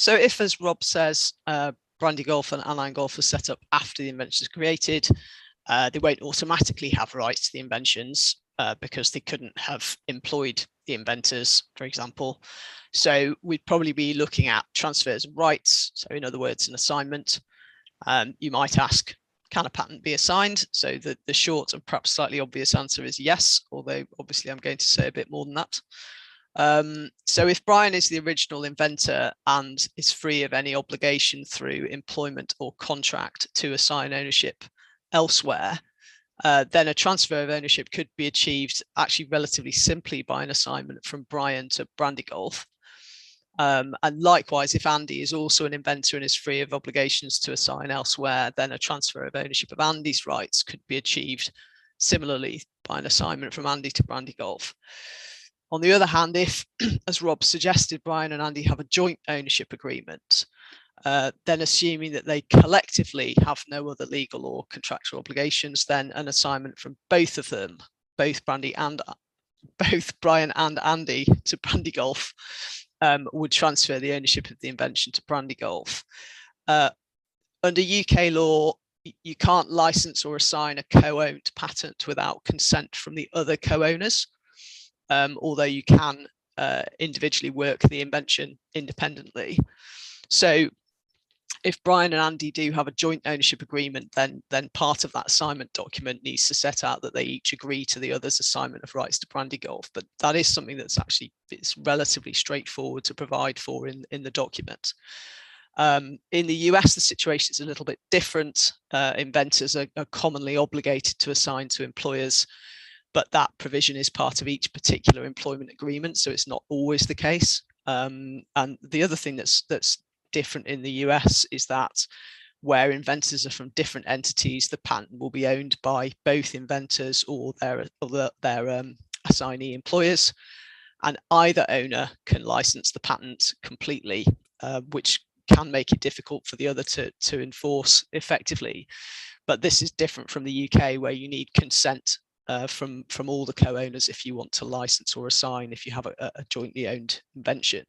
So if, as Rob says, Brandy Golf and Align Golf are set up after the invention is created, they won't automatically have rights to the inventions because they couldn't have employed the inventors, for example. So we'd probably be looking at transfers of rights. So in other words, an assignment. You might ask, can a patent be assigned? So the short and perhaps slightly obvious answer is yes, although obviously I'm going to say a bit more than that. So if Brian is the original inventor and is free of any obligation through employment or contract to assign ownership elsewhere, then a transfer of ownership could be achieved actually relatively simply by an assignment from Brian to Brandy Golf. And likewise, if Andy is also an inventor and is free of obligations to assign elsewhere, then a transfer of ownership of Andy's rights could be achieved similarly by an assignment from Andy to Brandy Golf. On the other hand, if, as Rob suggested, Brian and Andy have a joint ownership agreement, then assuming that they collectively have no other legal or contractual obligations, then an assignment from both of them, both Brian and Andy to Brandy Golf, would transfer the ownership of the invention to Brandy Golf. Under UK law, you can't license or assign a co-owned patent without consent from the other co-owners, although you can individually work the invention independently. So if Brian and Andy do have a joint ownership agreement, then part of that assignment document needs to set out that they each agree to the other's assignment of rights to Brandy Golf. But that is something that's actually, it's relatively straightforward to provide for in the document. In the US, the situation is a little bit different. Inventors are commonly obligated to assign to employers, but that provision is part of each particular employment agreement, so it's not always the case. And the other thing that's different in the US is that where inventors are from different entities, the patent will be owned by both inventors or their assignee employers, and either owner can license the patent completely, which can make it difficult for the other to enforce effectively. But this is different from the UK, where you need consent from all the co-owners if you want to license or assign if you have a jointly owned invention.